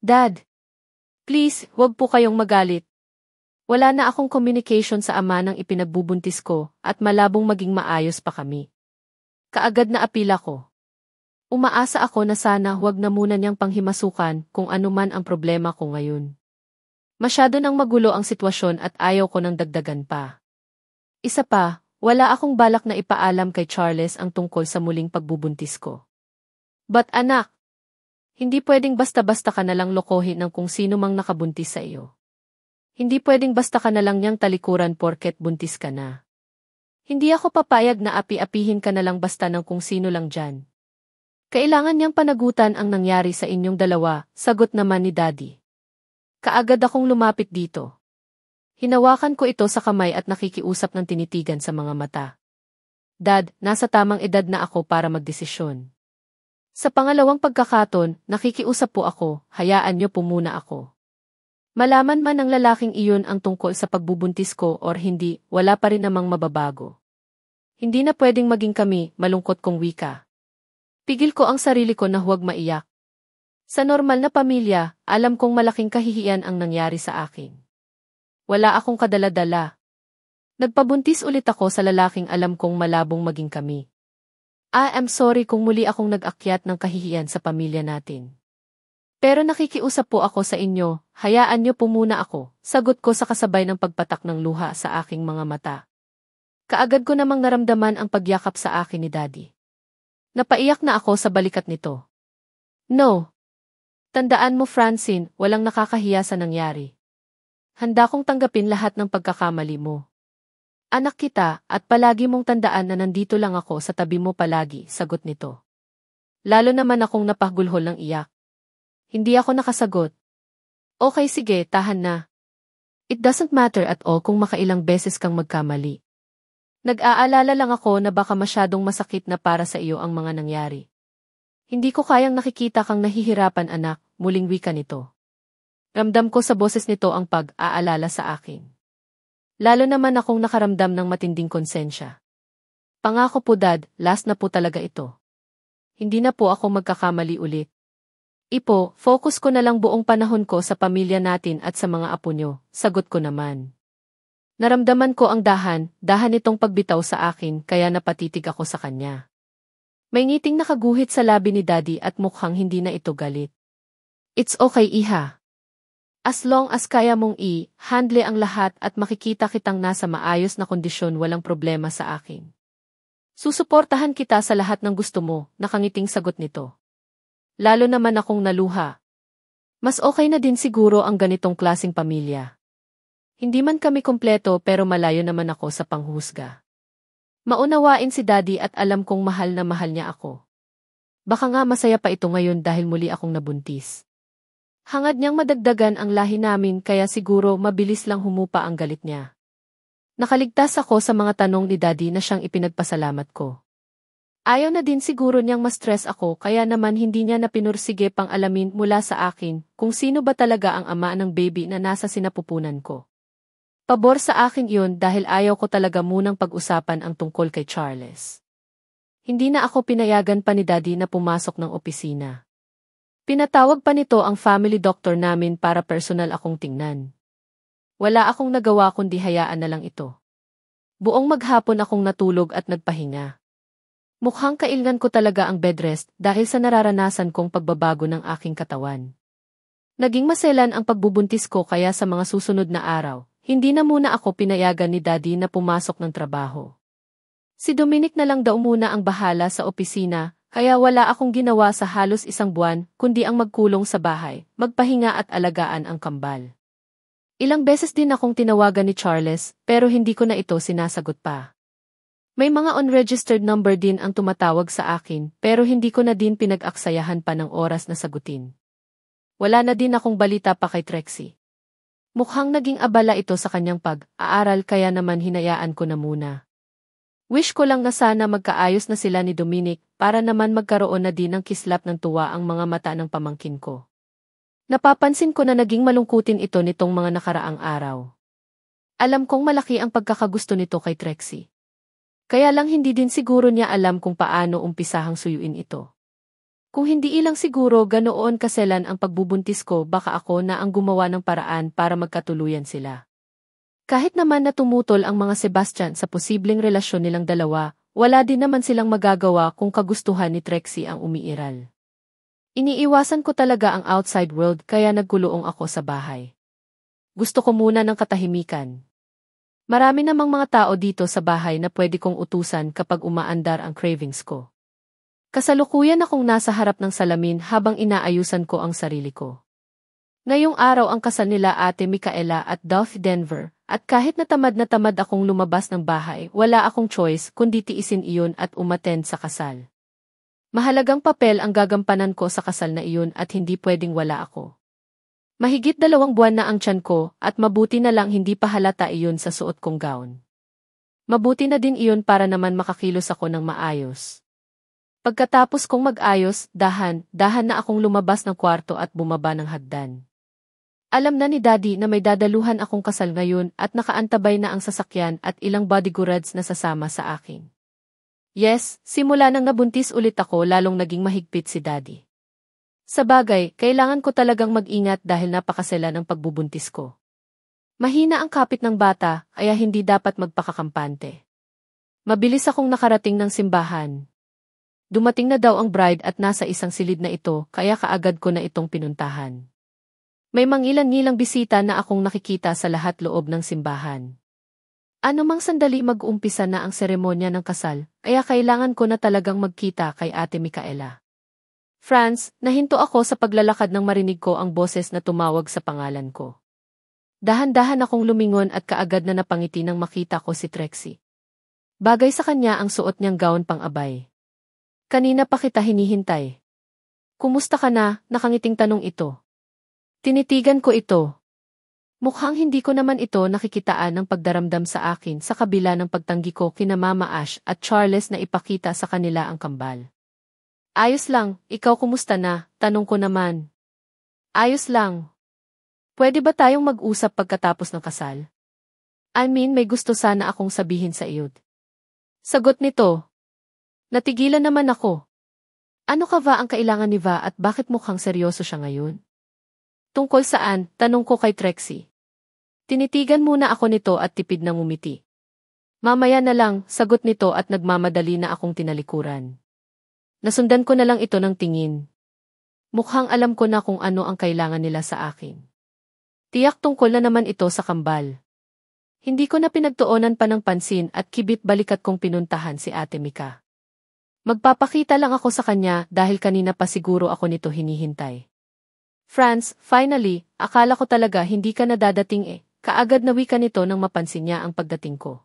Dad, please, wag po kayong magalit. Wala na akong communication sa ama ng ipinagbubuntis ko at malabong maging maayos pa kami. Kaagad na apila ko. Umaasa ako na sana huwag na muna niyang panghimasukan kung ano man ang problema ko ngayon. Masyado nang magulo ang sitwasyon at ayaw ko nang dagdagan pa. Isa pa, wala akong balak na ipaalam kay Charles ang tungkol sa muling pagbubuntis ko. But anak, hindi pwedeng basta-basta ka nalang lokohin ng kung sino mang nakabuntis sa iyo. Hindi pwedeng basta ka nalang niyang talikuran porket buntis ka na. Hindi ako papayag na api-apihin ka nalang basta ng kung sino lang dyan. Kailangan niyang panagutan ang nangyari sa inyong dalawa, sagot naman ni Daddy. Kaagad akong lumapit dito. Hinawakan ko ito sa kamay at nakikiusap ng tinitigan sa mga mata. Dad, nasa tamang edad na ako para magdesisyon. Sa pangalawang pagkakataon, nakikiusap po ako, hayaan niyo po muna ako. Malaman man ng lalaking iyon ang tungkol sa pagbubuntis ko or hindi, wala pa rin namang mababago. Hindi na pwedeng maging kami, malungkot kong wika. Pigil ko ang sarili ko na huwag maiyak. Sa normal na pamilya, alam kong malaking kahihiyan ang nangyari sa akin. Wala akong kadala-dala. Nagpabuntis ulit ako sa lalaking alam kong malabong maging kami. I am sorry kung muli akong nag-akyat ng kahihiyan sa pamilya natin. Pero nakikiusap po ako sa inyo, hayaan niyo po muna ako, sagot ko sa kasabay ng pagpatak ng luha sa aking mga mata. Kaagad ko namang naramdaman ang pagyakap sa akin ni Daddy. Napaiyak na ako sa balikat nito. No. Tandaan mo Francine, walang nakakahiya sa nangyari. Handa kong tanggapin lahat ng pagkakamali mo. Anak kita at palagi mong tandaan na nandito lang ako sa tabi mo palagi, sagot nito. Lalo naman akong napagulhol ng iyak. Hindi ako nakasagot. Okay sige, tahan na. It doesn't matter at all kung makailang beses kang magkamali. Nag-aalala lang ako na baka masyadong masakit na para sa iyo ang mga nangyari. Hindi ko kayang nakikita kang nahihirapan anak, muling wika nito. Ramdam ko sa boses nito ang pag-aalala sa akin. Lalo naman akong nakaramdam ng matinding konsensya. Pangako po dad, last na po talaga ito. Hindi na po ako magkakamali ulit. Ipo, focus ko na lang buong panahon ko sa pamilya natin at sa mga apo nyo, sagot ko naman. Naramdaman ko ang dahan itong pagbitaw sa akin kaya napatitig ako sa kanya. May ngiting nakaguhit sa labi ni Daddy at mukhang hindi na ito galit. It's okay iha. As long as kaya mong handle ang lahat at makikita kitang nasa maayos na kondisyon walang problema sa akin. Susuportahan kita sa lahat ng gusto mo, nakangiting sagot nito. Lalo naman akong naluha. Mas okay na din siguro ang ganitong klaseng pamilya. Hindi man kami kompleto pero malayo naman ako sa panghusga. Maunawain si Daddy at alam kong mahal na mahal niya ako. Baka nga masaya pa ito ngayon dahil muli akong nabuntis. Hangad niyang madagdagan ang lahi namin kaya siguro mabilis lang humupa ang galit niya. Nakaligtas ako sa mga tanong ni Daddy na siyang ipinagpasalamat ko. Ayaw na din siguro niyang ma-stress ako kaya naman hindi niya napinursige pang alamin mula sa akin kung sino ba talaga ang ama ng baby na nasa sinapupunan ko. Pabor sa akin yun dahil ayaw ko talaga munang pag-usapan ang tungkol kay Charles. Hindi na ako pinayagan pa ni Daddy na pumasok ng opisina. Pinatawag pa nito ang family doctor namin para personal akong tingnan. Wala akong nagawa kundi hayaan na lang ito. Buong maghapon akong natulog at nagpahinga. Mukhang kailangan ko talaga ang bedrest dahil sa nararanasan kong pagbabago ng aking katawan. Naging maselan ang pagbubuntis ko kaya sa mga susunod na araw, hindi na muna ako pinayagan ni Daddy na pumasok ng trabaho. Si Dominic na lang daw muna ang bahala sa opisina, kaya wala akong ginawa sa halos isang buwan kundi ang magkulong sa bahay, magpahinga at alagaan ang kambal. Ilang beses din akong tinawagan ni Charles pero hindi ko na ito sinasagot pa. May mga unregistered number din ang tumatawag sa akin pero hindi ko na din pinag-aksayahan pa ng oras na sagutin. Wala na din akong balita pa kay Trixie. Mukhang naging abala ito sa kanyang pag-aaral kaya naman hinayaan ko na muna. Wish ko lang na sana magkaayos na sila ni Dominic para naman magkaroon na din ng kislap ng tuwa ang mga mata ng pamangkin ko. Napapansin ko na naging malungkutin ito nitong mga nakaraang araw. Alam kong malaki ang pagkakagusto nito kay Trixie. Kaya lang hindi din siguro niya alam kung paano umpisahang suyuin ito. Kung hindi ilang siguro ganoon kaselan ang pagbubuntis ko, baka ako na ang gumawa ng paraan para magkatuluyan sila. Kahit naman na tumutol ang mga Sebastian sa posibleng relasyon nilang dalawa, wala din naman silang magagawa kung kagustuhan ni Trixie ang umiiral. Iniiwasan ko talaga ang outside world kaya nagkulong ako sa bahay. Gusto ko muna ng katahimikan. Marami namang mga tao dito sa bahay na pwede kong utusan kapag umaandar ang cravings ko. Kasalukuyan akong nasa harap ng salamin habang inaayusan ko ang sarili ko. Ngayong araw ang kasal nila Ate Micaela at Dolph Denver, at kahit na tamad akong lumabas ng bahay, wala akong choice kundi tiisin iyon at umattend sa kasal. Mahalagang papel ang gagampanan ko sa kasal na iyon at hindi pwedeng wala ako. Mahigit 2 buwan na ang tiyan ko at mabuti na lang hindi pa halata iyon sa suot kong gown. Mabuti na din iyon para naman makakilos ako ng maayos. Pagkatapos kong mag-ayos, dahan na akong lumabas ng kwarto at bumaba ng hagdan. Alam na ni Daddy na may dadaluhan akong kasal ngayon at nakaantabay na ang sasakyan at ilang bodyguards na sasama sa akin. Yes, simula nang nabuntis ulit ako lalong naging mahigpit si Daddy. Sa bagay, kailangan ko talagang mag-ingat dahil napakasela ng pagbubuntis ko. Mahina ang kapit ng bata, kaya hindi dapat magpakakampante. Mabilis akong nakarating ng simbahan. Dumating na daw ang bride at nasa isang silid na ito, kaya kaagad ko na itong pinuntahan. May mangilan-ngilang bisita na akong nakikita sa lahat loob ng simbahan. Anumang sandali mag-umpisa na ang seremonya ng kasal, kaya kailangan ko na talagang magkita kay Ate Micaela. Franz, nahinto ako sa paglalakad nang marinig ko ang boses na tumawag sa pangalan ko. Dahan-dahan akong lumingon at kaagad na napangiti nang makita ko si Trixie. Bagay sa kanya ang suot niyang gown pang-abay. Kanina pa kita hinihintay. Kumusta ka na? Nakangiting tanong ito. Tinitigan ko ito. Mukhang hindi ko naman ito nakikitaan ng pagdaramdam sa akin sa kabila ng pagtanggi ko kina Mama Ash at Charles na ipakita sa kanila ang kambal. Ayos lang, ikaw kumusta na? Tanong ko naman. Ayos lang. Pwede ba tayong mag-usap pagkatapos ng kasal? I mean, may gusto sana akong sabihin sa iyo. Sagot nito. Natigilan naman ako. Ano ka ba ang kailangan ni Va at bakit mukhang seryoso siya ngayon? Tungkol saan? Tanong ko kay Trixie. Tinitigan muna ako nito at tipid na ngumiti. Mamaya na lang, sagot nito at nagmamadali na akong tinalikuran. Nasundan ko na lang ito ng tingin. Mukhang alam ko na kung ano ang kailangan nila sa akin. Tiyak tungkol na naman ito sa kambal. Hindi ko na pinagtuunan pa ng pansin at kibit balikat kong pinuntahan si Ate Mica. Magpapakita lang ako sa kanya dahil kanina pa siguro ako nito hinihintay. Franz, finally, akala ko talaga hindi ka na dadating eh. Kaagad nawi ka nito nang mapansin niya ang pagdating ko.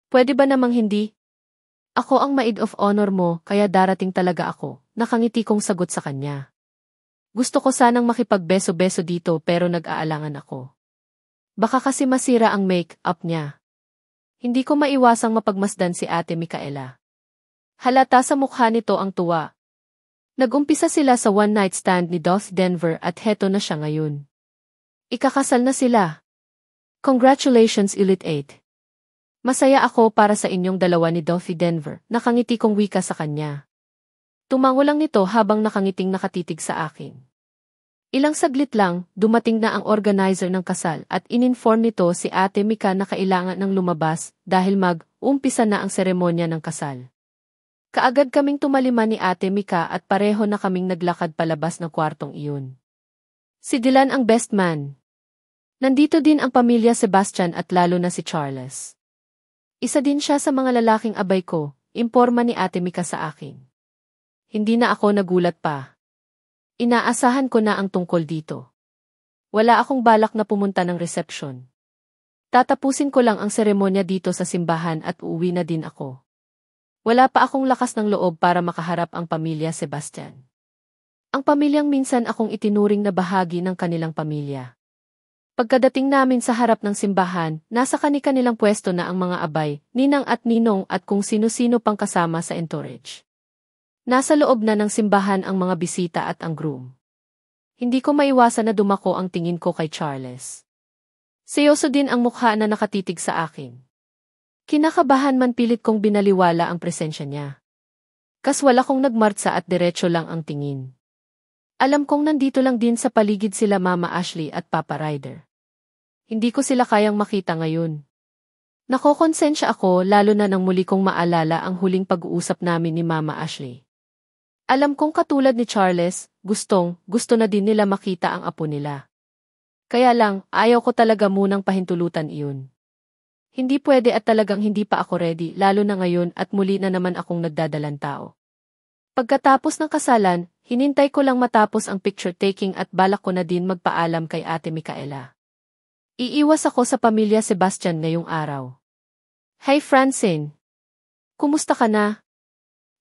Pwede ba namang hindi? Ako ang maid of honor mo kaya darating talaga ako, nakangiti kong sagot sa kanya. Gusto ko sanang makipagbeso-beso dito pero nag-aalangan ako. Baka kasi masira ang make-up niya. Hindi ko maiwasang mapagmasdan si Ate Micaela. Halata sa mukha nito ang tuwa. Nag-umpisa sila sa one-night stand ni Dolph Denver at heto na siya ngayon. Ikakasal na sila. Congratulations Elite 8. Masaya ako para sa inyong dalawa ni Dolph Denver, nakangiti kong wika sa kanya. Tumango lang nito habang nakangiting nakatitig sa akin. Ilang saglit lang, dumating na ang organizer ng kasal at ininform nito si Ate Mica na kailangan ng lumabas dahil mag-umpisa na ang seremonya ng kasal. Kaagad kaming tumalima ni Ate Mica at pareho na kaming naglakad palabas ng kwartong iyon. Si Dylan ang best man. Nandito din ang pamilya Sebastian at lalo na si Charles. Isa din siya sa mga lalaking abay ko, imporma ni Ate Mica sa akin. Hindi na ako nagulat pa. Inaasahan ko na ang tungkol dito. Wala akong balak na pumunta ng reception. Tatapusin ko lang ang seremonya dito sa simbahan at uuwi na din ako. Wala pa akong lakas ng loob para makaharap ang pamilya Sebastian. Ang pamilyang minsan akong itinuring na bahagi ng kanilang pamilya. Pagkadating namin sa harap ng simbahan, nasa kani-kanilang pwesto na ang mga abay, ninang at ninong at kung sino-sino pang kasama sa entourage. Nasa loob na ng simbahan ang mga bisita at ang groom. Hindi ko maiwasan na dumako ang tingin ko kay Charles. Seryoso din ang mukha na nakatitig sa akin. Kinakabahan man pilit kong binaliwala ang presensya niya. Kaswal akong nagmartsa at diretso lang ang tingin. Alam kong nandito lang din sa paligid sila Mama Ashley at Papa Ryder. Hindi ko sila kayang makita ngayon. Nakokonsensya ako lalo na nang muli kong maalala ang huling pag-uusap namin ni Mama Ashley. Alam kong katulad ni Charles, gusto na din nila makita ang apo nila. Kaya lang, ayaw ko talaga munang pahintulutan iyon. Hindi pwede at talagang hindi pa ako ready lalo na ngayon at muli na naman akong nagdadalang tao. Pagkatapos ng kasalan, hinintay ko lang matapos ang picture taking at balak ko na din magpaalam kay Ate Micaela. Iiwas ako sa pamilya Sebastian ngayong araw. Hey Francine! Kumusta ka na?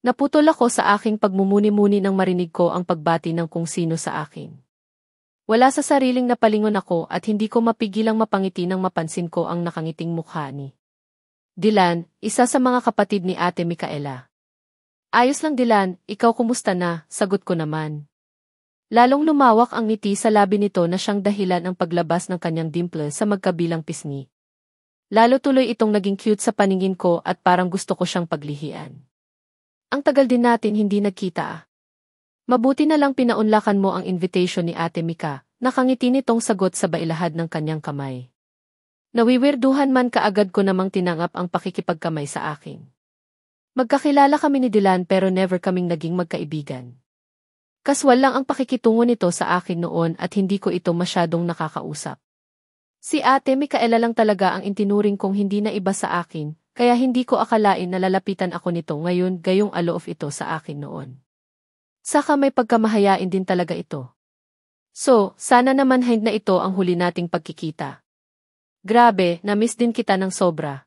Naputol ako sa aking pagmumuni-muni nang marinig ko ang pagbati ng kung sino sa akin. Wala sa sariling napalingon ako at hindi ko mapigilang mapangiti nang mapansin ko ang nakangiting mukha ni Dylan, isa sa mga kapatid ni Ate Micaela. Ayos lang Dylan, ikaw kumusta na, sagot ko naman. Lalong lumawak ang ngiti sa labi nito na siyang dahilan ang paglabas ng kanyang dimple sa magkabilang pisngi. Lalo tuloy itong naging cute sa paningin ko at parang gusto ko siyang paglihian. Ang tagal din natin hindi nagkita. Mabuti na lang pinaunlakan mo ang invitation ni Ate Mika, nakangiti nitong sagot sa bailahad ng kanyang kamay. Nawiwirduhan man kaagad ko namang tinanggap ang pakikipagkamay sa akin. Magkakilala kami ni Dylan pero never kaming naging magkaibigan. Kaswal lang ang pakikitungo nito sa akin noon at hindi ko ito masyadong nakakausap. Si Ate Micaela lang talaga ang itinuring kong hindi na iba sa akin, kaya hindi ko akalain na lalapitan ako nito ngayon gayong aloof ito sa akin noon. Saka may pagkamahayain din talaga ito. So, sana naman hindi na ito ang huli nating pagkikita. Grabe, na-miss din kita ng sobra.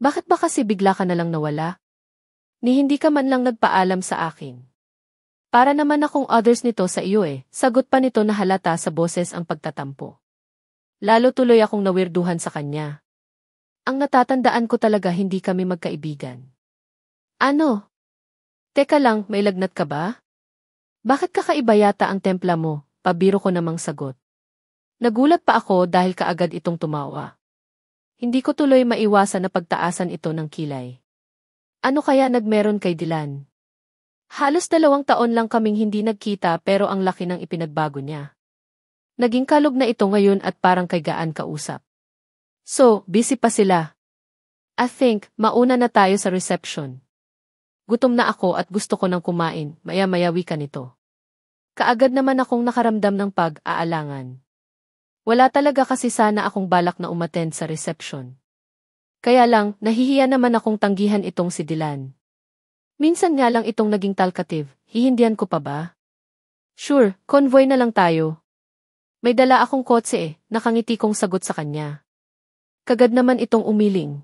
Bakit ba kasi bigla ka na lang nawala? Ni hindi ka man lang nagpaalam sa akin. Para naman akong others nito sa iyo sagot pa nito na halata sa boses ang pagtatampo. Lalo tuloy akong nawirduhan sa kanya. Ang natatandaan ko talaga hindi kami magkaibigan. Ano? Teka lang, may lagnat ka ba? Bakit kakaiba yata ang templa mo? Pabiro ko namang sagot. Nagulat pa ako dahil kaagad itong tumawa. Hindi ko tuloy maiwasan na pagtaasan ito ng kilay. Ano kaya nagmeron kay Dylan? Halos 2 taon lang kaming hindi nagkita pero ang laki ng ipinagbago niya. Naging kalog na ito ngayon at parang kay gaan kausap. So, busy pa sila. I think, mauna na tayo sa reception. Gutom na ako at gusto ko nang kumain, maya-maya wika nito. Kaagad naman akong nakaramdam ng pag-aalangan. Wala talaga kasi sana akong balak na umattend sa reception. Kaya lang, nahihiya naman akong tanggihan itong si Dylan. Minsan nga lang itong naging talkative, hihindihan ko pa ba? Sure, convoy na lang tayo. May dala akong kotse nakangiti kong sagot sa kanya. Kagad naman itong umiling.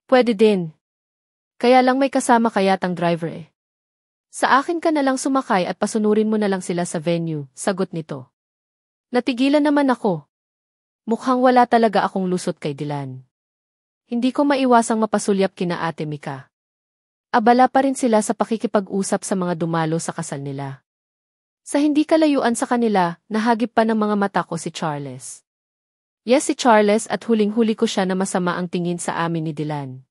Pwede din. Kaya lang may kasama kayatang driver Sa akin ka na lang sumakay at pasunurin mo na lang sila sa venue, sagot nito. Natigilan naman ako. Mukhang wala talaga akong lusot kay Dylan. Hindi ko maiwasang mapasulyap kina Ate Mika. Abala pa rin sila sa pakikipag-usap sa mga dumalo sa kasal nila. Sa hindi kalayuan sa kanila, nahagip pa ng mga mata ko si Charles. Yes, si Charles at huling-huli ko siya na masama ang tingin sa amin ni Dylan.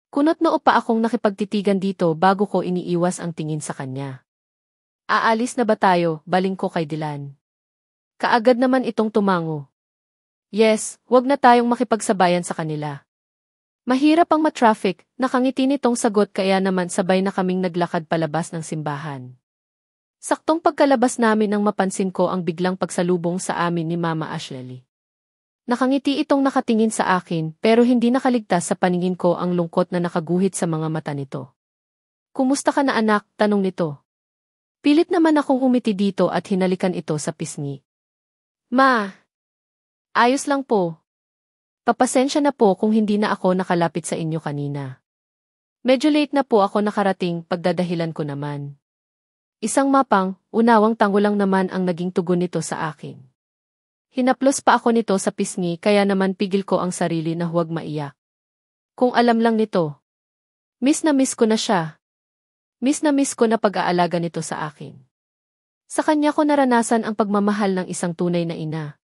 Kunot noo pa akong nakipagtitigan dito bago ko iniiwas ang tingin sa kanya. Aalis na ba tayo, baling ko kay Dylan. Kaagad naman itong tumango. Yes, wag na tayong makipagsabayan sa kanila. Mahirap ang matraffic, nakangiti nitong sagot kaya naman sabay na kaming naglakad palabas ng simbahan. Saktong pagkalabas namin nang mapansin ko ang biglang pagsalubong sa amin ni Mama Ashley. Nakangiti itong nakatingin sa akin pero hindi nakaligtas sa paningin ko ang lungkot na nakaguhit sa mga mata nito. Kumusta ka na anak? Tanong nito. Pilit naman akong umiti dito at hinalikan ito sa pisngi. Ma! Ayos lang po. Papasensya na po kung hindi na ako nakalapit sa inyo kanina. Medyo late na po ako nakarating, pagdadahilan ko naman. Isang mapang, unawang tango lang naman ang naging tugon nito sa akin. Hinaplos pa ako nito sa pisngi kaya naman pigil ko ang sarili na huwag maiyak. Kung alam lang nito. Miss na miss ko na siya. Miss na miss ko na pag-aalaga nito sa akin. Sa kanya ko naranasan ang pagmamahal ng isang tunay na ina.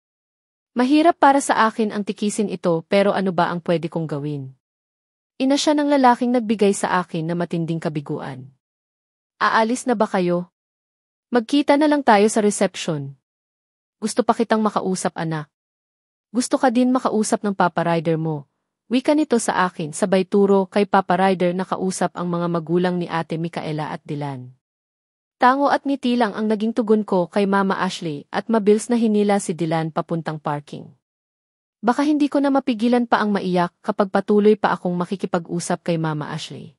Mahirap para sa akin ang tikisin ito pero ano ba ang pwede kong gawin? Ina siya ng lalaking nagbigay sa akin na matinding kabiguan. Aalis na ba kayo? Magkita na lang tayo sa reception. Gusto pa kitang makausap, anak. Gusto ka din makausap ng Papa Ryder mo. Wika nito sa akin, sabay turo kay Papa Ryder na kausap ang mga magulang ni Ate Micaela at Dylan. Tango at ngiti lang ang naging tugon ko kay Mama Ashley at mabilis na hinila si Dylan papuntang parking. Baka hindi ko na mapigilan pa ang maiyak kapag patuloy pa akong makikipag-usap kay Mama Ashley.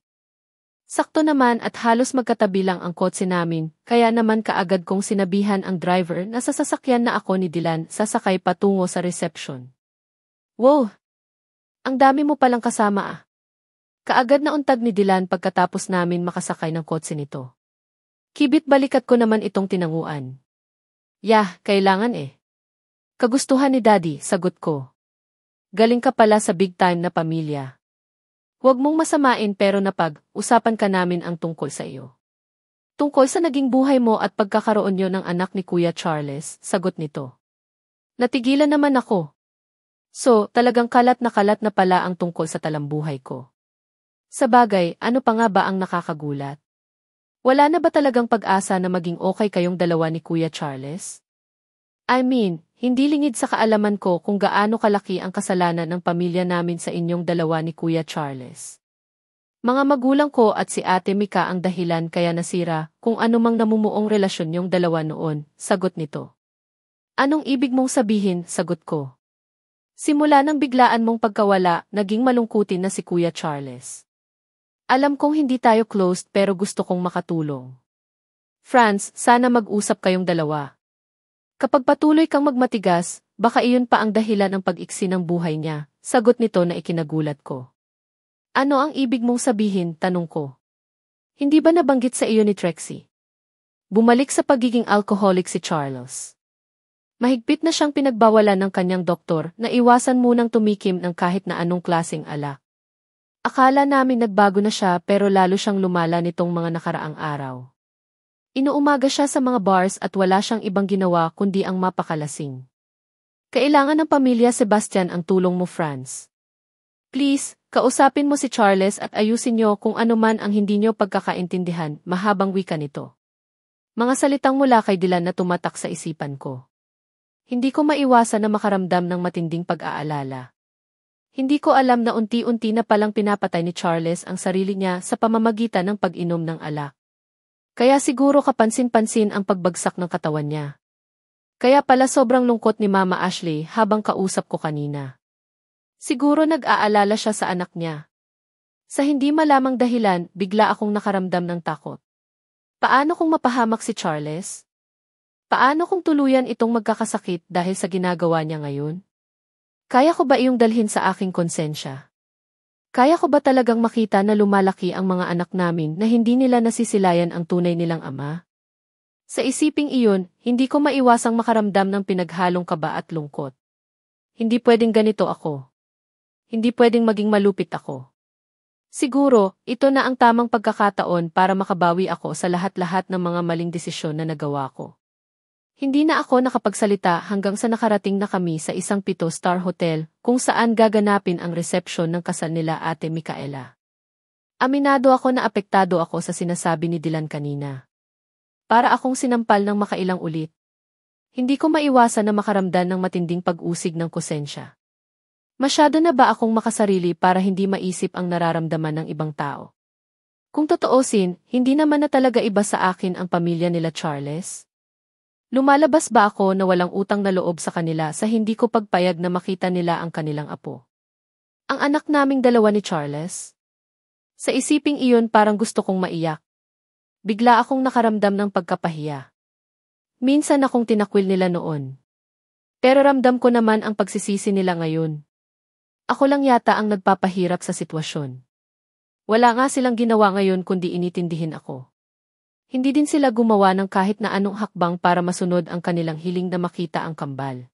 Sakto naman at halos magkatabi lang ang kotse namin, kaya naman kaagad kong sinabihan ang driver na sa sasakyan na ako ni Dylan sasakay patungo sa reception. Wow! Ang dami mo palang kasama ah. Kaagad na untag ni Dylan pagkatapos namin makasakay ng kotse nito. Kibit balikat ko naman itong tinanguan. Yah, kailangan eh. Kagustuhan ni Daddy, sagot ko. Galing ka pala sa big time na pamilya. Huwag mong masamain pero napag-usapan ka namin ang tungkol sa iyo. Tungkol sa naging buhay mo at pagkakaroon nyo ng anak ni Kuya Charles, sagot nito. Natigilan naman ako. So, talagang kalat na pala ang tungkol sa talambuhay ko. Sa bagay, ano pa nga ba ang nakakagulat? Wala na ba talagang pag-asa na maging okay kayong dalawa ni Kuya Charles? I mean, hindi lingid sa kaalaman ko kung gaano kalaki ang kasalanan ng pamilya namin sa inyong dalawa ni Kuya Charles. Mga magulang ko at si Ate Mika ang dahilan kaya nasira kung anumang namumuong relasyon yung dalawa noon, sagot nito. Anong ibig mong sabihin, sagot ko. Simula ng biglaan mong pagkawala, naging malungkutin na si Kuya Charles. Alam kong hindi tayo closed pero gusto kong makatulong. Franz, sana mag-usap kayong dalawa. Kapag patuloy kang magmatigas, baka iyon pa ang dahilan ng pag-iksi ng buhay niya, sagot nito na ikinagulat ko. Ano ang ibig mong sabihin, tanong ko. Hindi ba nabanggit sa iyo ni Trixie? Bumalik sa pagiging alcoholic si Charles. Mahigpit na siyang pinagbawalan ng kanyang doktor na iwasan munang tumikim ng kahit na anong klaseng alak. Akala namin nagbago na siya pero lalo siyang lumala nitong mga nakaraang araw. Inuumaga siya sa mga bars at wala siyang ibang ginawa kundi ang mapakalasing. Kailangan ng pamilya Sebastian ang tulong mo, Franz. Please, kausapin mo si Charles at ayusin niyo kung ano man ang hindi niyo pagkakaintindihan, mahabang wika nito. Mga salitang mula kay Dylan na tumatak sa isipan ko. Hindi ko maiwasan na makaramdam ng matinding pag-aalala. Hindi ko alam na unti-unti na palang pinapatay ni Charles ang sarili niya sa pamamagitan ng pag-inom ng alak. Kaya siguro kapansin-pansin ang pagbagsak ng katawan niya. Kaya pala sobrang lungkot ni Mama Ashley habang kausap ko kanina. Siguro nag-aalala siya sa anak niya. Sa hindi malamang dahilan, bigla akong nakaramdam ng takot. Paano kung mapahamak si Charles? Paano kung tuluyan itong magkakasakit dahil sa ginagawa niya ngayon? Kaya ko ba iyong dalhin sa aking konsensya? Kaya ko ba talagang makita na lumalaki ang mga anak namin na hindi nila nasisilayan ang tunay nilang ama? Sa isiping iyon, hindi ko maiwasang makaramdam ng pinaghalong kaba at lungkot. Hindi pwedeng ganito ako. Hindi pwedeng maging malupit ako. Siguro, ito na ang tamang pagkakataon para makabawi ako sa lahat-lahat ng mga maling desisyon na nagawa ko. Hindi na ako nakapagsalita hanggang sa nakarating na kami sa isang 5-star hotel kung saan gaganapin ang resepsyon ng kasal nila Ate Micaela. Aminado ako na apektado ako sa sinasabi ni Dylan kanina. Para akong sinampal ng makailang ulit. Hindi ko maiwasan na makaramdam ng matinding pag-usig ng konsensya. Masyado na ba akong makasarili para hindi maisip ang nararamdaman ng ibang tao? Kung totoosin, hindi naman na talaga iba sa akin ang pamilya nila Charles. Lumalabas ba ako na walang utang na loob sa kanila sa hindi ko pagpayag na makita nila ang kanilang apo? Ang anak naming dalawa ni Charles? Sa isiping iyon parang gusto kong maiyak. Bigla akong nakaramdam ng pagkapahiya. Minsan akong tinakwil nila noon. Pero ramdam ko naman ang pagsisisi nila ngayon. Ako lang yata ang nagpapahirap sa sitwasyon. Wala nga silang ginawa ngayon kundi initindihin ako. Hindi din sila gumawa ng kahit na anong hakbang para masunod ang kanilang hiling na makita ang kambal.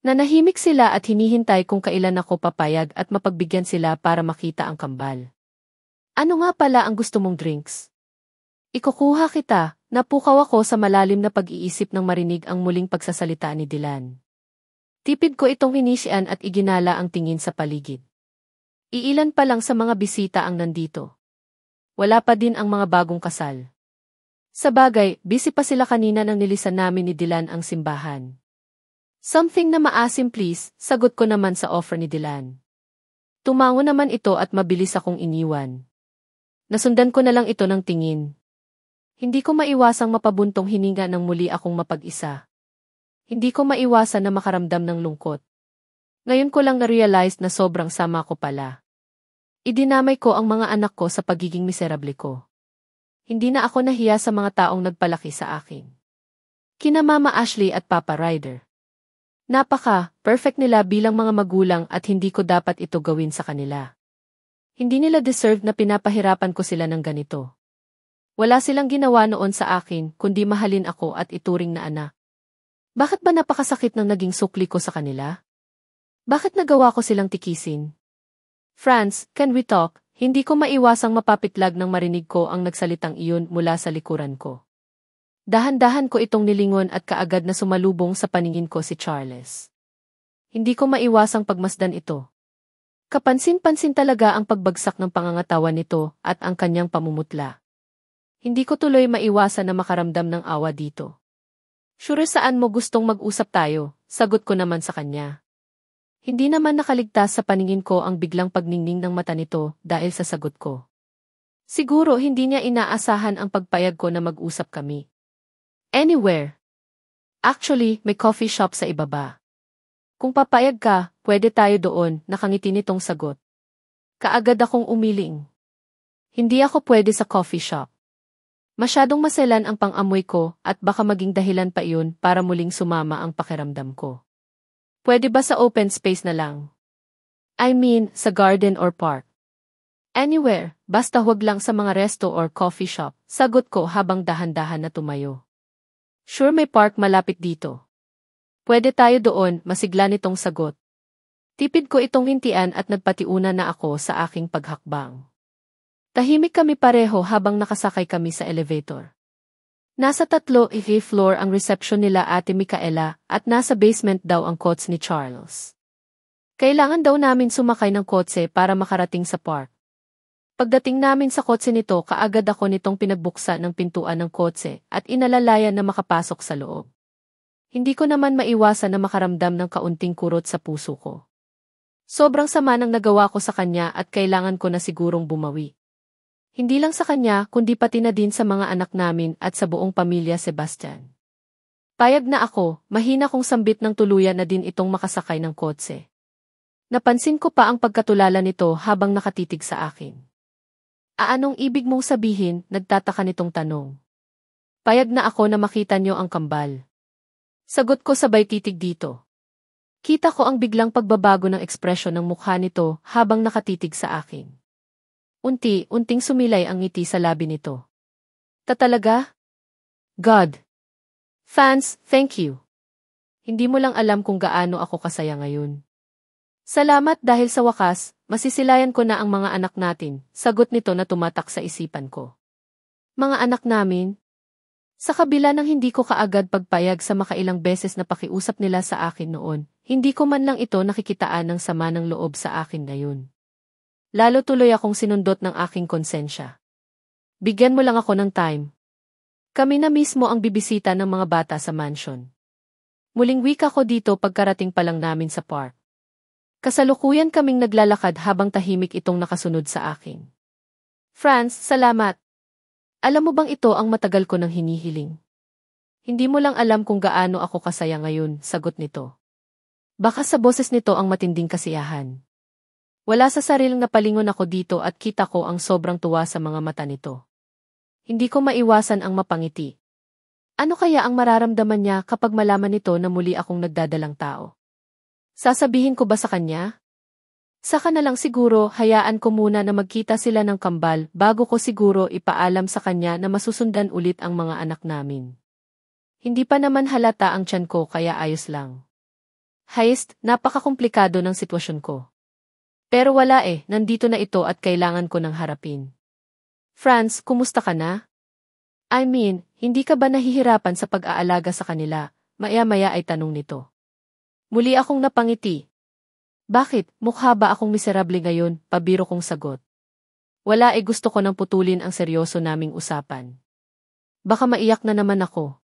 Nanahimik sila at hinihintay kung kailan ako papayag at mapagbigyan sila para makita ang kambal. Ano nga pala ang gusto mong drinks? Ikukuha kita, napukaw ako sa malalim na pag-iisip nang marinig ang muling pagsasalita ni Dylan. Tipid ko itong hinisyan at iginala ang tingin sa paligid. Iilan pa lang sa mga bisita ang nandito. Wala pa din ang mga bagong kasal. Sabagay, busy pa sila kanina nang nilisan namin ni Dylan ang simbahan. Something na maasim please, sagot ko naman sa offer ni Dylan. Tumango naman ito at mabilis akong iniwan. Nasundan ko na lang ito ng tingin. Hindi ko maiwasang mapabuntong hininga nang muli akong mapag-isa. Hindi ko maiwasan na makaramdam ng lungkot. Ngayon ko lang na-realize na sobrang sama ko pala. Idinamay ko ang mga anak ko sa pagiging miserable ko. Hindi na ako nahiya sa mga taong nagpalaki sa akin. Kina Mama Ashley at Papa Ryder. Perfect nila bilang mga magulang at hindi ko dapat ito gawin sa kanila. Hindi nila deserve na pinapahirapan ko sila ng ganito. Wala silang ginawa noon sa akin kundi mahalin ako at ituring na anak. Bakit ba napakasakit ng naging sukli ko sa kanila? Bakit nagawa ko silang tikisin? Franz, can we talk? Hindi ko maiwasang mapapitlag nang marinig ko ang nagsalitang iyon mula sa likuran ko. Dahan-dahan ko itong nilingon at kaagad na sumalubong sa paningin ko si Charles. Hindi ko maiwasang pagmasdan ito. Kapansin-pansin talaga ang pagbagsak ng pangangatawan nito at ang kanyang pamumutla. Hindi ko tuloy maiwasan na makaramdam ng awa dito. Sure saan mo gustong mag-usap tayo, sagot ko naman sa kanya. Hindi naman nakaligtas sa paningin ko ang biglang pagningning ng mata nito dahil sa sagot ko. Siguro hindi niya inaasahan ang pagpayag ko na mag-usap kami. Anywhere. Actually, may coffee shop sa ibaba. Kung papayag ka, pwede tayo doon, nakangiti nitong sagot. Kaagad akong umiling. Hindi ako pwede sa coffee shop. Masyadong maselan ang pang-amoy ko at baka maging dahilan pa iyon para muling sumama ang pakiramdam ko. Pwede ba sa open space na lang? I mean, sa garden or park. Anywhere, basta huwag lang sa mga resto or coffee shop, sagot ko habang dahan-dahan na tumayo. Sure may park malapit dito. Pwede tayo doon, masigla nitong sagot. Tipid ko itong hintian at nagpatiuna na ako sa aking paghakbang. Tahimik kami pareho habang nakasakay kami sa elevator. Nasa 3 floor ang reception nila Ate Micaela at nasa basement daw ang kotse ni Charles. Kailangan daw namin sumakay ng kotse para makarating sa park. Pagdating namin sa kotse nito kaagad ako nitong pinagbuksan ng pintuan ng kotse at inalalayan na makapasok sa loob. Hindi ko naman maiwasan na makaramdam ng kaunting kurot sa puso ko. Sobrang sama ng nagawa ko sa kanya at kailangan ko na sigurong bumawi. Hindi lang sa kanya kundi pati na din sa mga anak namin at sa buong pamilya Sebastian. Payag na ako, mahina kong sambit ng tuluyan na din itong makasakay ng kotse. Napansin ko pa ang pagkatulala nito habang nakatitig sa akin. Anong ibig mong sabihin? Nagtataka nitong tanong. Payag na ako na makita niyo ang kambal. Sagot ko sabay titig dito. Kita ko ang biglang pagbabago ng ekspresyon ng mukha nito habang nakatitig sa akin. Unti-unting sumilay ang ngiti sa labi nito. Tatalaga? God. Fans, thank you. Hindi mo lang alam kung gaano ako kasaya ngayon. Salamat dahil sa wakas, masisilayan ko na ang mga anak natin, sagot nito na tumatak sa isipan ko. Mga anak namin? Sa kabila ng hindi ko kaagad pagpayag sa makailang beses na pakiusap nila sa akin noon, hindi ko man lang ito nakikitaan ng sama ng loob sa akin ngayon. Lalo tuloy akong sinundot ng aking konsensya. Bigyan mo lang ako ng time. Kami na mismo ang bibisita ng mga bata sa mansion. Muling wika ko dito pagkarating pa lang namin sa park. Kasalukuyan kaming naglalakad habang tahimik itong nakasunod sa akin. Franz, salamat. Alam mo bang ito ang matagal ko nang hinihiling? Hindi mo lang alam kung gaano ako kasaya ngayon, sagot nito. Baka sa boses nito ang matinding kasiyahan. Wala sa sariling napalingon ako dito at kita ko ang sobrang tuwa sa mga mata nito. Hindi ko maiwasan ang mapangiti. Ano kaya ang mararamdaman niya kapag malaman nito na muli akong nagdadalang tao? Sasabihin ko ba sa kanya? Saka na lang siguro hayaan ko muna na magkita sila ng kambal bago ko siguro ipaalam sa kanya na masusundan ulit ang mga anak namin. Hindi pa naman halata ang tiyan ko kaya ayos lang. Hayst, napakakomplikado ng sitwasyon ko. Pero wala nandito na ito at kailangan ko nang harapin. Franz, kumusta ka na? I mean, hindi ka ba nahihirapan sa pag-aalaga sa kanila? Maya-maya ay tanong nito. Muli akong napangiti. Bakit, mukha ba akong miserable ngayon? Pabiro kong sagot. Wala gusto ko nang putulin ang seryoso naming usapan. Baka maiyak na naman ako.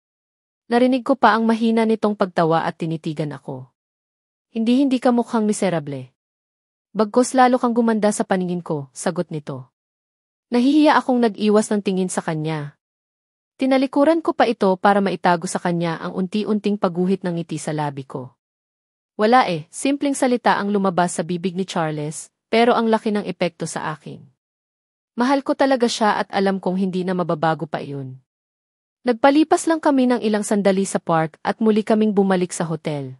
Narinig ko pa ang mahina nitong pagtawa at tinitigan ako. Hindi ka mukhang miserable. Bagkus lalo kang gumanda sa paningin ko, sagot nito. Nahihiya akong nag-iwas ng tingin sa kanya. Tinalikuran ko pa ito para maitago sa kanya ang unti-unting pagguhit ng ngiti sa labi ko. Wala simpleng salita ang lumabas sa bibig ni Charles, pero ang laki ng epekto sa akin. Mahal ko talaga siya at alam kong hindi na mababago pa iyon. Nagpalipas lang kami ng ilang sandali sa park at muli kaming bumalik sa hotel.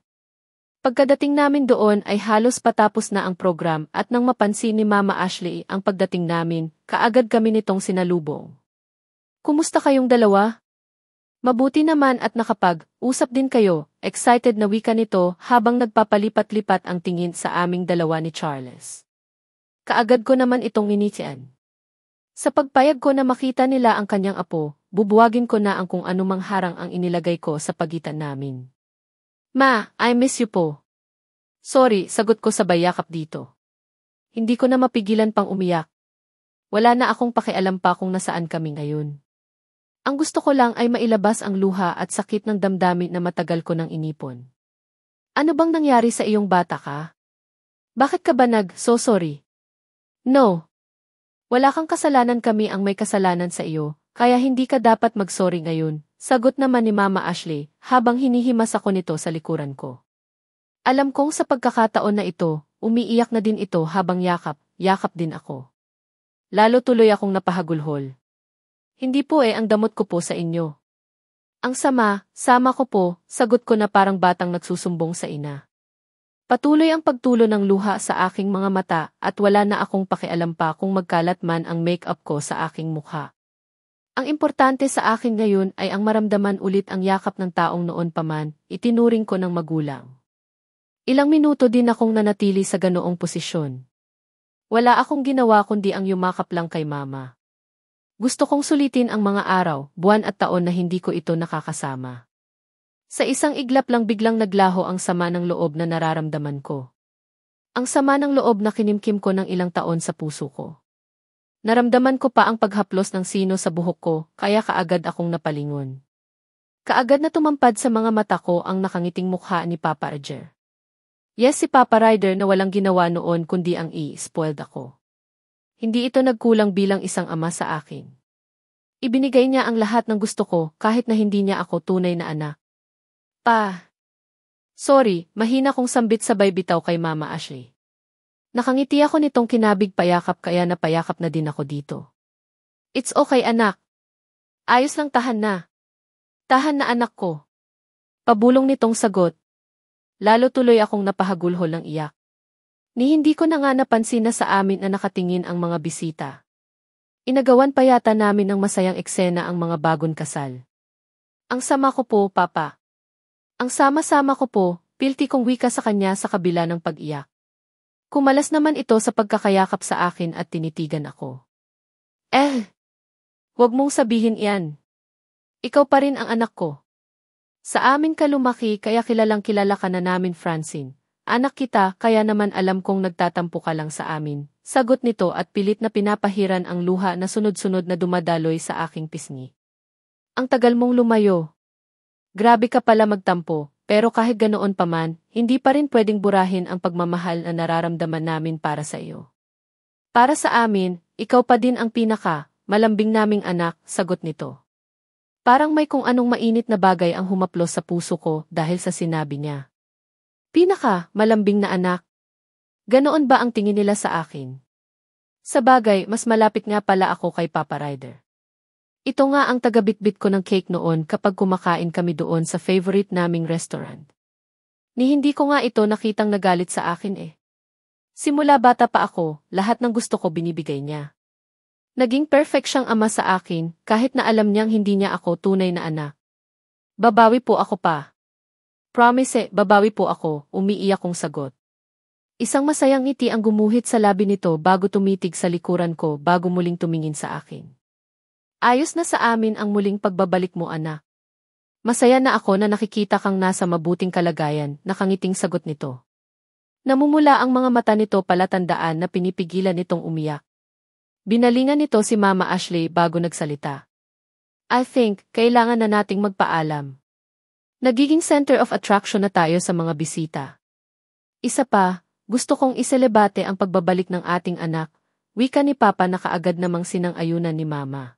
Pagkadating namin doon ay halos patapos na ang program at nang mapansin ni Mama Ashley ang pagdating namin, kaagad kami nitong sinalubong. Kumusta kayong dalawa? Mabuti naman at nakapag-usap din kayo, excited na wika nito habang nagpapalipat-lipat ang tingin sa aming dalawa ni Charles. Kaagad ko naman itong initian. Sa pagpayag ko na makita nila ang kanyang apo, bubuwagin ko na ang kung anumang harang ang inilagay ko sa pagitan namin. Ma, I miss you po. Sorry, sagot ko sabay yakap dito. Hindi ko na mapigilan pang umiyak. Wala na akong pakialam pa kung nasaan kami ngayon. Ang gusto ko lang ay mailabas ang luha at sakit ng damdamin na matagal ko nang inipon. Ano bang nangyari sa iyong bata ka? Bakit ka ba so sorry? No. Wala kang kasalanan, kami ang may kasalanan sa iyo, kaya hindi ka dapat mag-sorry ngayon, sagot naman ni Mama Ashley habang hinihimas ako nito sa likuran ko. Alam kong sa pagkakataon na ito, umiiyak na din ito habang yakap din ako. Lalo tuloy akong napahagulhol. Hindi po ang damot ko po sa inyo. Ang sama ko po, sagot ko na parang batang nagsusumbong sa ina. Patuloy ang pagtulo ng luha sa aking mga mata at wala na akong pakialam pa kung magkalat man ang make-up ko sa aking mukha. Ang importante sa akin ngayon ay ang maramdaman ulit ang yakap ng taong noon pa man, itinuring ko ng magulang. Ilang minuto din akong nanatili sa ganoong posisyon. Wala akong ginawa kundi ang yumakap lang kay Mama. Gusto kong sulitin ang mga araw, buwan at taon na hindi ko ito nakakasama. Sa isang iglap lang biglang naglaho ang sama ng loob na nararamdaman ko. Ang sama ng loob na kinimkim ko ng ilang taon sa puso ko. Naramdaman ko pa ang paghaplos ng sino sa buhok ko, kaya kaagad akong napalingon. Kaagad na tumampad sa mga mata ko ang nakangiting mukha ni Papa Roger. Yes, si Papa Ryder na walang ginawa noon kundi ang i-spoiled ako. Hindi ito nagkulang bilang isang ama sa akin. Ibinigay niya ang lahat ng gusto ko kahit na hindi niya ako tunay na anak. Sorry, mahina kong sambit sabay bitaw kay Mama Ashley. Nakangiti ako nitong kinabig payakap kaya napayakap na din ako dito. It's okay anak. Ayos lang, tahan na. Tahan na anak ko. Pabulong nitong sagot. Lalo tuloy akong napahagulhol ng iyak. Ni hindi ko na nga napansin na sa amin na nakatingin ang mga bisita. Inagawan pa yata namin ng masayang eksena ang mga bagong kasal. Ang sama ko po, Papa. Ang sama-sama ko po, pilti kong wika sa kanya sa kabila ng pag-iyak. Kumalas naman ito sa pagkakayakap sa akin at tinitigan ako. Huwag mong sabihin iyan. Ikaw pa rin ang anak ko. Sa amin ka lumaki kaya kilalang kilala ka na namin, Francine. Anak kita kaya naman alam kong nagtatampo ka lang sa amin. Sagot nito at pilit na pinapahiran ang luha na sunod-sunod na dumadaloy sa aking pisngi. Ang tagal mong lumayo. Grabe ka pala magtampo, pero kahit ganoon pa man, hindi pa rin pwedeng burahin ang pagmamahal na nararamdaman namin para sa iyo. Para sa amin, ikaw pa din ang malambing naming anak, sagot nito. Parang may kung anong mainit na bagay ang humaplos sa puso ko dahil sa sinabi niya. Malambing na anak. Ganoon ba ang tingin nila sa akin? Sa bagay, mas malapit nga pala ako kay Papa Ryder. Ito nga ang tagabitbit ko ng cake noon kapag kumakain kami doon sa favorite naming restaurant. Ni hindi ko nga ito nakitang nagalit sa akin Simula bata pa ako, lahat ng gusto ko binibigay niya. Naging perfect siyang ama sa akin kahit na alam niyang hindi niya ako tunay na anak. Babawi po ako pa. Promise, babawi po ako, umiiyak kong sagot. Isang masayang ngiti ang gumuhit sa labi nito bago tumitig sa likuran ko bago muling tumingin sa akin. Ayos na sa amin ang muling pagbabalik mo, anak. Masaya na ako na nakikita kang nasa mabuting kalagayan, nakangiting sagot nito. Namumula ang mga mata nito palatandaan na pinipigilan nitong umiyak. Binalingan nito si Mama Ashley bago nagsalita. I think, kailangan na nating magpaalam. Nagiging center of attraction na tayo sa mga bisita. Isa pa, gusto kong iselebate ang pagbabalik ng ating anak, wika ni Papa na kaagad namang sinang-ayunan ni Mama.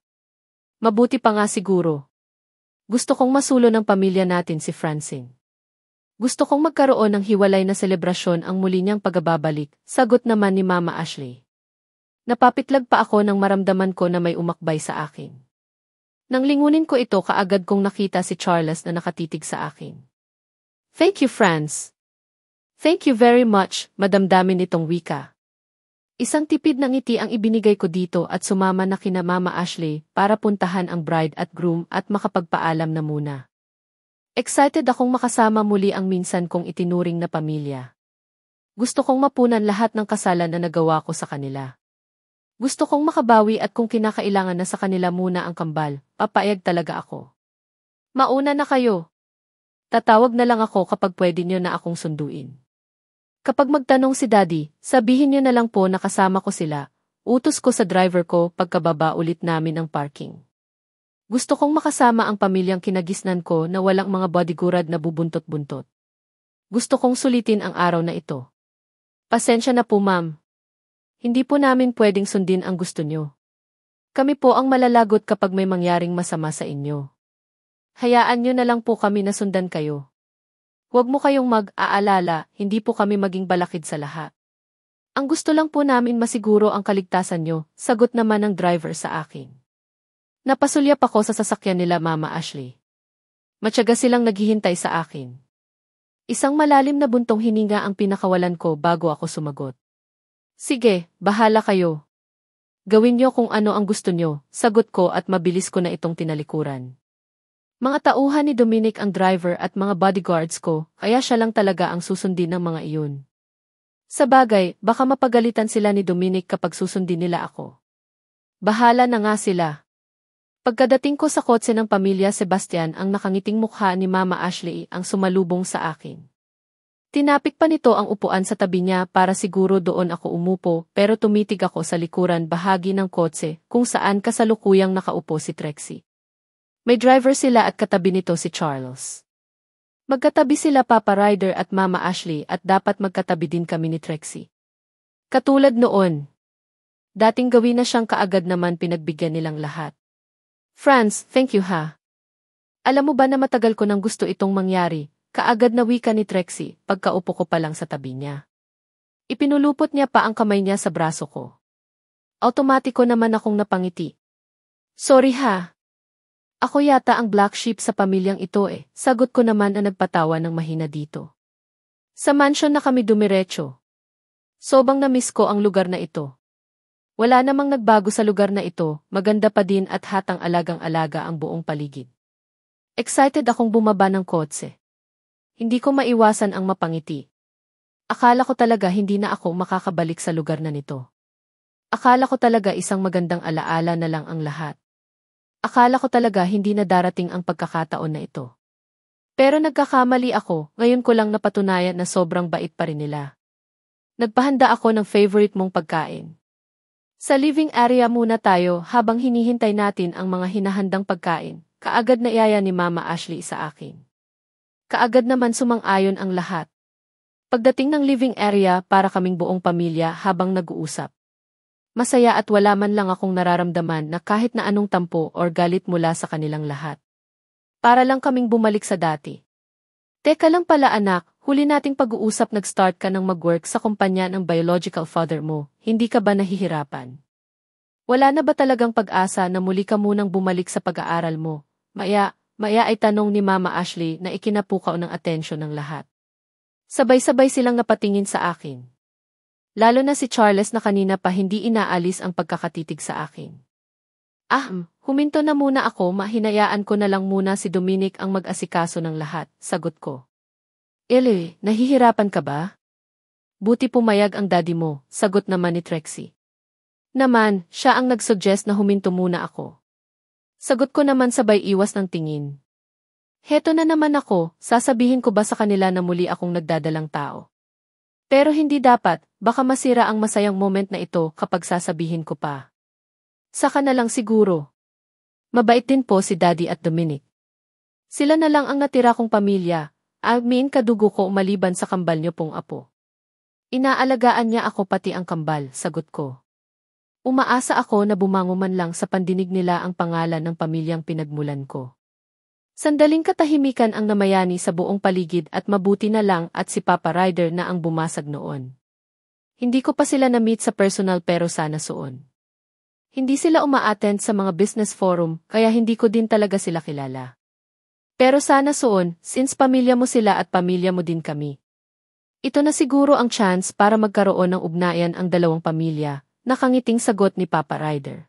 Mabuti pa nga siguro. Gusto kong masulo ng pamilya natin si Francine. Gusto kong magkaroon ng hiwalay na selebrasyon ang muli niyang pagbabalik, sagot naman ni Mama Ashley. Napapitlag pa ako nang maramdaman ko na may umakbay sa akin. Nang lingunin ko ito kaagad kong nakita si Charles na nakatitig sa akin. Thank you, Franz. Thank you very much, madamdamin nitong wika. Isang tipid ng ngiti ang ibinigay ko dito at sumama na kina Mama Ashley para puntahan ang bride at groom at makapagpaalam na muna. Excited akong makasama muli ang minsan kong itinuring na pamilya. Gusto kong mapunan lahat ng kasalan na nagawa ko sa kanila. Gusto kong makabawi at kung kinakailangan na sa kanila muna ang kambal, papayag talaga ako. Mauna na kayo. Tatawag na lang ako kapag pwede niyo na akong sunduin. Kapag magtanong si Daddy, sabihin niyo na lang po na kasama ko sila, utos ko sa driver ko pagkababa ulit namin ang parking. Gusto kong makasama ang pamilyang kinagisnan ko na walang mga bodyguard na bubuntot-buntot. Gusto kong sulitin ang araw na ito. Pasensya na po, ma'am. Hindi po namin pwedeng sundin ang gusto nyo. Kami po ang malalagot kapag may mangyaring masama sa inyo. Hayaan nyo na lang po kami na sundan kayo. Huwag mo kayong mag-aalala, hindi po kami maging balakid sa lahat. Ang gusto lang po namin masiguro ang kaligtasan nyo, sagot naman ng driver sa akin. Napasulyap ako sa sasakyan nila Mama Ashley. Matyaga silang naghihintay sa akin. Isang malalim na buntong hininga ang pinakawalan ko bago ako sumagot. Sige, bahala kayo. Gawin niyo kung ano ang gusto niyo, sagot ko at mabilis ko na itong tinalikuran. Mga tauhan ni Dominic ang driver at mga bodyguards ko, kaya siya lang talaga ang susundin ng mga iyon. Sa bagay, baka mapagalitan sila ni Dominic kapag susundin nila ako. Bahala na nga sila. Pagkadating ko sa kotse ng pamilya Sebastian ang nakangiting mukha ni Mama Ashley ang sumalubong sa akin. Tinapik pa nito ang upuan sa tabi niya para siguro doon ako umupo pero tumitig ako sa likuran bahagi ng kotse kung saan kasalukuyang nakaupo si Trixie. May driver sila at katabi nito si Charles. Magkatabi sila Papa Ryder at Mama Ashley at dapat magkatabi din kami ni Trixie. Katulad noon. Dating gawin na siyang kaagad naman pinagbigyan nilang lahat. Franz, thank you ha. Alam mo ba na matagal ko nang gusto itong mangyari, kaagad na wika ni Trixie pagkaupo ko pa lang sa tabi niya. Ipinulupot niya pa ang kamay niya sa braso ko. Automatiko naman akong napangiti. Sorry ha. Ako yata ang black sheep sa pamilyang ito sagot ko naman na nagpatawa ng mahina dito. Sa mansion na kami dumiretso. Sobang na-miss ko ang lugar na ito. Wala namang nagbago sa lugar na ito, maganda pa din at hatang alagang-alaga ang buong paligid. Excited akong bumaba ng kotse. Hindi ko maiwasan ang mapangiti. Akala ko talaga hindi na ako makakabalik sa lugar na nito. Akala ko talaga isang magandang alaala na lang ang lahat. Akala ko talaga hindi na darating ang pagkakataon na ito. Pero nagkakamali ako, ngayon ko lang napatunayan na sobrang bait pa rin nila. Nagpahanda ako ng favorite mong pagkain. Sa living area muna tayo habang hinihintay natin ang mga hinahandang pagkain, kaagad na iyaya ni Mama Ashley sa akin. Kaagad naman sumang-ayon ang lahat. Pagdating ng living area para kaming buong pamilya habang nag-uusap. Masaya at wala man lang akong nararamdaman na kahit na anong tampo or galit mula sa kanilang lahat. Para lang kaming bumalik sa dati. Teka lang pala anak, huli nating pag-uusap nag-start ka ng mag-work sa kumpanya ng biological father mo, hindi ka ba nahihirapan? Wala na ba talagang pag-asa na muli ka munang bumalik sa pag-aaral mo? Maya ay tanong ni Mama Ashley na ikinapukaw ng atensyon ng lahat. Sabay-sabay silang napatingin sa akin. Lalo na si Charles na kanina pa hindi inaalis ang pagkakatitig sa akin. Huminto na muna ako, mahinayaan ko na lang muna si Dominic ang mag-asikaso ng lahat, sagot ko. Nahihirapan ka ba? Buti pumayag ang daddy mo, sagot naman ni Trixie. Naman, siya ang nag-suggest na huminto muna ako. Sagot ko naman sabay iwas ng tingin. Heto na naman ako, sasabihin ko ba sa kanila na muli akong nagdadalang tao? Pero hindi dapat, baka masira ang masayang moment na ito kapag sasabihin ko pa. Saka na lang siguro. Mabait din po si Daddy at Dominic. Sila na lang ang natira kong pamilya, amin kadugo ko maliban sa kambal niyo pong apo. Inaalagaan niya ako pati ang kambal, sagot ko. Umaasa ako na bumango man lang sa pandinig nila ang pangalan ng pamilyang pinagmulan ko. Sandaling katahimikan ang namayani sa buong paligid at mabuti na lang at si Papa Ryder na ang bumasag noon. Hindi ko pa sila na-meet sa personal pero sana soon. Hindi sila uma-attend sa mga business forum kaya hindi ko din talaga sila kilala. Pero sana soon, since pamilya mo sila at pamilya mo din kami. Ito na siguro ang chance para magkaroon ng ugnayan ang dalawang pamilya, nakangiting sagot ni Papa Ryder.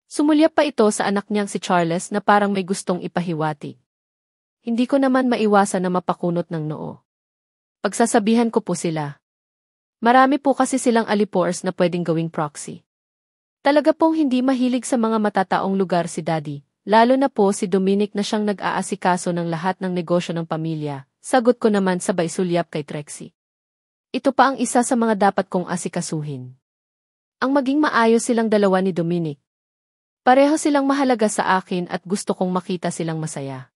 Sumulyap pa ito sa anak niyang si Charles na parang may gustong ipahiwati. Hindi ko naman maiwasan na mapakunot ng noo. Pagsasabihan ko po sila. Marami po kasi silang alipores na pwedeng gawing proxy. Talaga pong hindi mahilig sa mga matataong lugar si Daddy, lalo na po si Dominic na siyang nag-aasikaso ng lahat ng negosyo ng pamilya, sagot ko naman sabay sulyap kay Trixie. Ito pa ang isa sa mga dapat kong asikasuhin. Ang maging maayos silang dalawa ni Dominic. Pareho silang mahalaga sa akin at gusto kong makita silang masaya.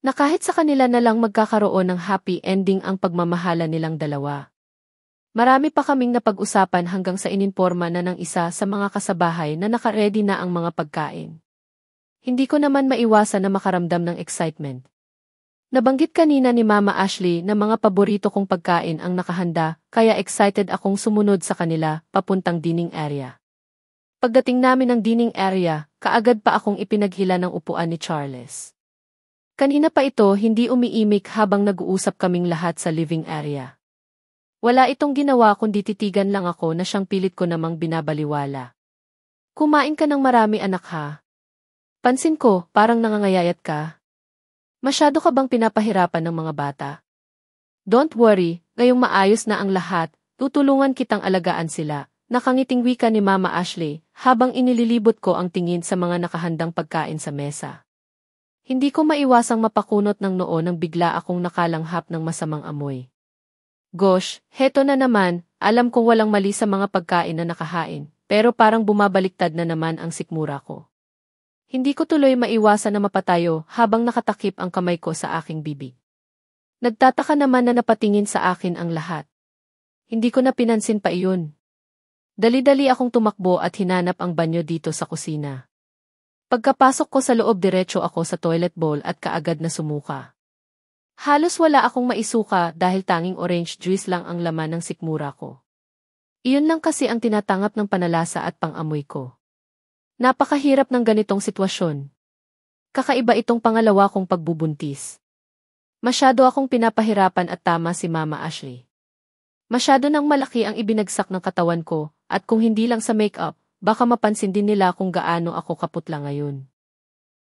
Na kahit sa kanila na lang magkakaroon ng happy ending ang pagmamahala nilang dalawa. Marami pa kaming napag-usapan hanggang sa ininforma na ng isa sa mga kasabahay na naka-ready na ang mga pagkain. Hindi ko naman maiwasan na makaramdam ng excitement. Nabanggit kanina ni Mama Ashley na mga paborito kong pagkain ang nakahanda, kaya excited akong sumunod sa kanila, papuntang dining area. Pagdating namin ng dining area, kaagad pa akong ipinaghila ng upuan ni Charles. Kanina pa ito hindi umiimik habang nag-uusap kaming lahat sa living area. Wala itong ginawa kundi titigan lang ako na siyang pilit ko namang binabaliwala. Kumain ka ng marami anak ha? Pansin ko, parang nangangayayat ka. Masyado ka bang pinapahirapan ng mga bata? Don't worry, ngayong maayos na ang lahat, tutulungan kitang alagaan sila, nakangiting wika ni Mama Ashley, habang inililibot ko ang tingin sa mga nakahandang pagkain sa mesa. Hindi ko maiwasang mapakunot ng noo nang bigla akong nakalanghap ng masamang amoy. Gosh, heto na naman, alam kong walang mali sa mga pagkain na nakahain, pero parang bumabaliktad na naman ang sikmura ko. Hindi ko tuloy maiwasan na mapatayo habang nakatakip ang kamay ko sa aking bibig. Nagtataka naman na napatingin sa akin ang lahat. Hindi ko na pinansin pa iyon. Dali-dali akong tumakbo at hinanap ang banyo dito sa kusina. Pagkapasok ko sa loob diretso ako sa toilet bowl at kaagad na sumuka. Halos wala akong maisuka dahil tanging orange juice lang ang laman ng sikmura ko. Iyon lang kasi ang tinatangap ng panalasa at pangamoy ko. Napakahirap ng ganitong sitwasyon. Kakaiba itong pangalawa kong pagbubuntis. Masyado akong pinapahirapan at tama si Mama Ashley. Masyado nang malaki ang ibinagsak ng katawan ko, at kung hindi lang sa makeup, baka mapansin din nila kung gaano ako kaputla ngayon.